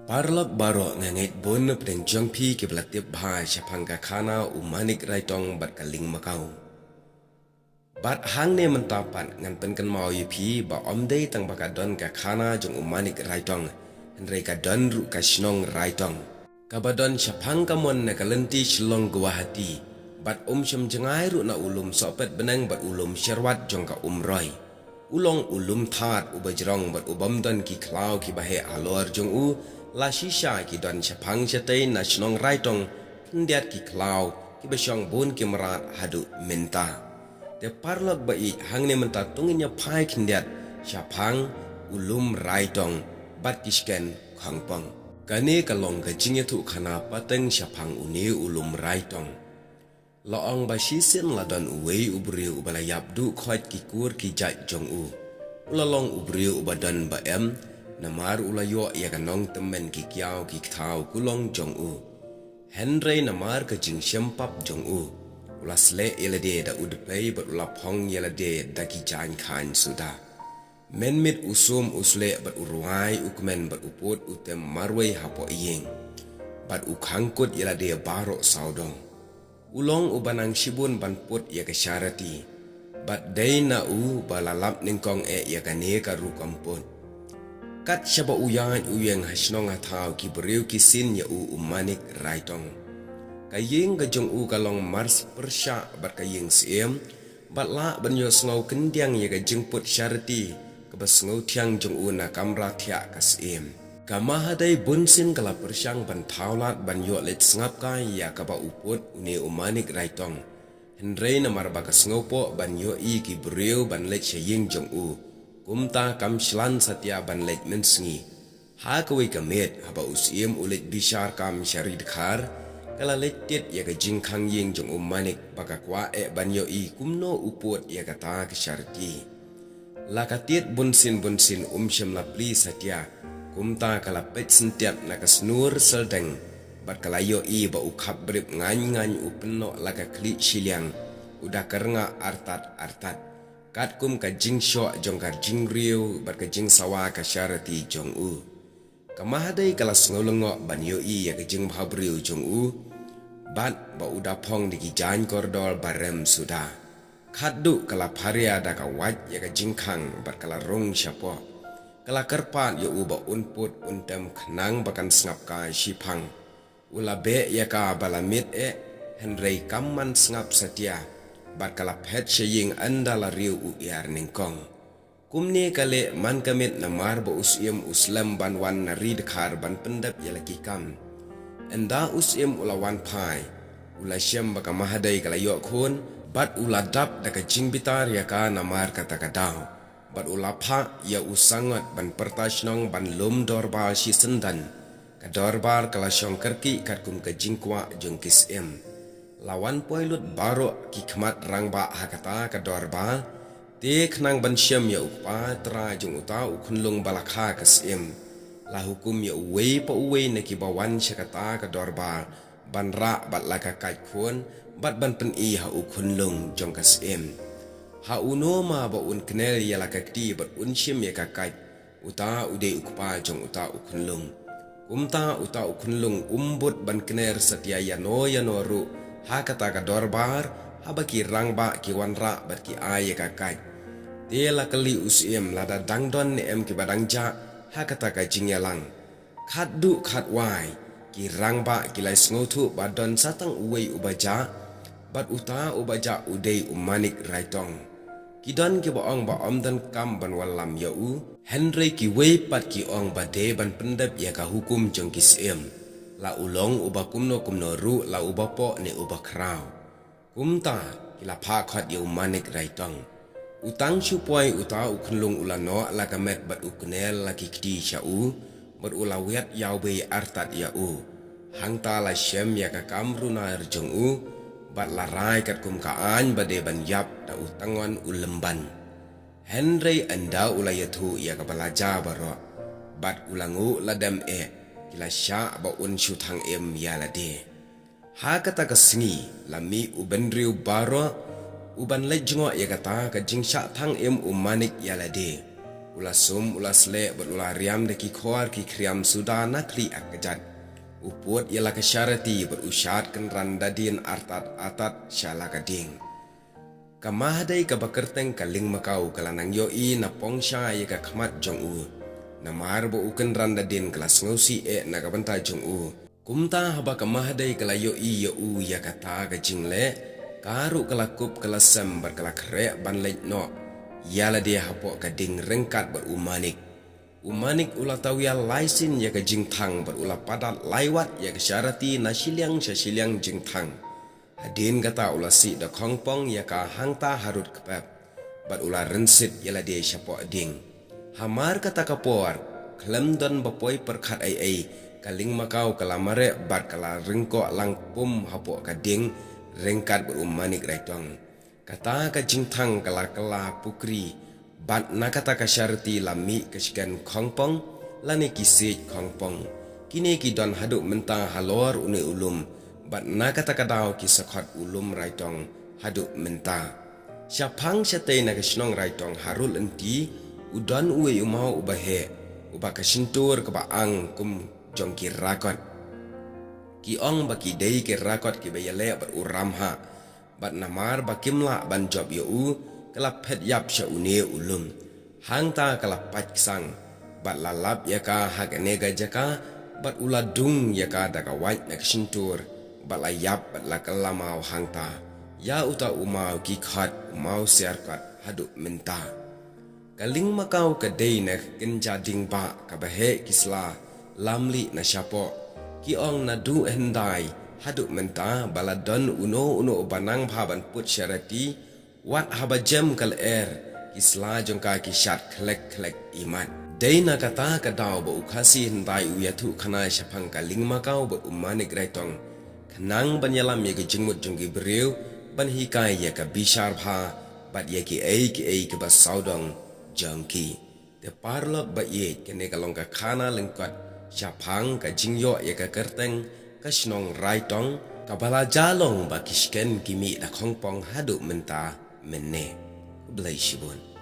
Parlak barok ngangit bon pedeng jongpi ke belatip bhai syapangka khana umanik raitong bat kaling makau. Bat hang ne mentapat ngan penken mau yupi ba omdei tang bakadon ka khana jong umanik raitong henrei ka don ru ka shnong raitong. Kabadon syapangka mon na kalenti shlong Guwahati bat syam jengai ru na ulum sopet benang bat ulum syarwat jong ka umroi. Ulong ulum that ubajrong bat ubamdon ki klau ki bahe alor jong u la shisha ki don syapang syatay na shnong raitong kendiat ki klau ki basyong bun ki merat hadu minta. Te parlak bai hang ne menta tunginya pai kendiat syapang ulum raitong bat kisken khangpang. Kane kalong gajingnya tu khana pateng syapang uni ulum raitong. Laong basisin ladon uwei ubri ubalayap du khoit kikur ki jai jong u. Ulalong ubri ubadan baem namar ulayo ya kanong temen ki kiao ki thau kulong jong u. Henry namar ka jing syempap jong u. Ulasle yelade da udplay bat ulapong yelade da ki jan khan suda. Menmit usum usle bat uruai ukmen bat uput utem marway hapo iyeng. Bat ukhangkut yelade barok saudong. Ulong ubanang shibun ban put ya ke syarati. Bat day na u balalap ningkong ya kane ka rukampun. Kat syaba uyan uyeng hasnong hatau ki beriu kisin ya u umanik raitong. Kayeng gajong u kalong mars persya bat kayeng siem. Bat la banyo sngau kendiang ya gajeng put syarati. Kebas ngau tiang jong u na kamra tiak kasiem. Kamahadai bunsin kala persyang ban taulat ban yo let sngap kai ya kaba uput uni umanik raitong. Henrei namar bakas ngopo ban yo i ki beriu ban let syaying jong u. Kumta kam shlan satya ban let mensngi. Ha kawi kamet haba usiem ulit bishar kam syarid khar. Kala let tit ya ka jingkang ying jong umanik baka kwa ban yo i kumno uput ya kata kesyarti. Lakatit bunsin syam lapli satya. Kumta kala pet sentiap na kasnur seldeng. Bat kalayo i ba ukhap brip ngany upeno laka kli siliang. Udah kerenga artat. Kat kum ka jing syok jong ka jing riu bat ka jing sawa ka syarati jong u. Kamahadai kala sngolengok ban yo i ya ka jing bhabriu jong u. Bat ba udah pong di kijan kordol barem sudah. Khaddu kala pharia da ka waj ya ka jing khang bat kala rong syapo. Kala kerpat ya uba unput untem kenang bakan sngap ka shipang. Ulabe ya ka balamit henrei kamman sngap satya. Bat kala pet syaying andala riu uyar ningkong. Kumni kale man kamit namar ba usiem uslam ban wan nari dekhar ban pendap ya laki kam. Enda usiem ulawan pai. Ula syam baka mahadai kala yok khun. Bat uladap daka jingbitar ya ka namar kata kadau. Bat ulapha ya usangat ban pertashnong ban lum dorbar si sendan. Ka dorbar kala syong kerki kat kum ka jingkwa jong kisem. Lawan poilut barok ki khmat rangba hakata ka dorbar. Te khnang ban syam ya ukpa tra jong uta ukunlung balakha kasem. La hukum ya uwei pa uwei na kibawan syakata ka dorbar. Ban ra bat laka kaj khun bat ban pen i ha ukunlung jong kasem. Ha uno ma ba un knel ya la kakti bat un shim ya kakaj. Uta ude ukpa jong uta ukunlung. Kumta uta ukunlung umbut ban kner satya ya no ru. Ha kata ka dorbar ha baki rangba ki wanra bat ki ay ya kakaj. Te la kali usiem lada dangdon ni em ki badangja ha kata ka jingyalang. Khaddu khadwai ki rangba ki lai sngotu badon satang uwei ubaja. Bat uta ubaja udei umanik raitong. Kidan ki baong ba omdan kam ban walam ya u. Henry ki wei pat ki ong ba de ban pendap ya ka hukum jong kisem. La ulong uba kumno ru la uba po ne uba krau. Kumta ki la pa khat ya umanik raitong. Utang syupoi uta ukunlung ulano la kamet bat ukunel la ki kdi sya u. Bat ulawet yau bei artat ya u. Hangta la syem ya ka kamruna jong u. Bat larai kat kum kaan bade ban yap da utangon ulemban. Henry anda ulayatu ya kapalaja baro. Bat ulangu ladam kila sya ba un syutang ya lade. Ha kata kasngi lami ubendriu baro uban lejngo ya kata ka jingsya thang umanik ya lade. Ula sum ula slek ber ula riam de ki khwar ki kriam suda nakli akajat. Uput ialah kesyarati berusyat kan randadin artat syala kading. Kamahadai ka bakerteng kaling makau kalanang yoi na pongsya ya ka khamat jong u. Namar bo uken randadin kelas ngosi na kabanta jong u. Kumta haba kamahadai kala yoi ya u ya kata ka jingle karu kala kup kala sem ber kala krek ban leit no. Yala dia hapok kading rengkat berumanik. Umanik ula tawia laisin ya ke jingtang berula padat laiwat ya ke syarati nasiliang syasiliang jingtang. Hadin kata ula si da kongpong ya ka hangta harut kepep. Berula rensit yala dia syapok ding. Hamar kata kapor, klem don bapoi perkat ai kaling makau kalamare bat kala rengkok lang pum hapok kading rengkat berumanik raitong. Kata ka jingtang kala pukri. Bat nakata ka syarti lami kesikan kongpong lani kisik kongpong. Kini ki don haduk mentang halor uni ulum. Bat nakata ka daw ki sakot ulum raitong haduk mentang. Syapang syatay na kasinong raitong harul enti udon uwe umau ubahe. Uba kasintur kebaang kum jong ki rakot. Ki ong baki day ki rakot ki bayale beruramha. Bat namar bakimla ban job yu kelap pet yap sya une ulum. Hangta kelap paksang. Bat lalap yaka haganega jaka. Bat uladung yaka daga wajt na kesintur. Bat layap bat lakalamau hangta. Ya uta umau kikhat umau siarkat haduk menta. Kaling makau kadai na kenjading ba kabahe kisla. Lamli na syapo. Kiong na du hendai haduk menta baladon uno banang baban put syarati. Wat haba jem kal kisla jongka kisat klek iman. Daina kata kadaw ba ukasi hentai uyatu kana syapang kaling makau ba umanik raitong. Kanang banyalam ya ke jengmut jongki beriu ban hikai ya ke bishar bha bat ya ki ai ke bas saudong jongki. Te parlok ba ye kene kalong ka kana lengkat syapang ka jingyo ya ke kerteng ka snong raitong kabala jalong ba kisken kimi da kongpong haduk menta menne belai shibun.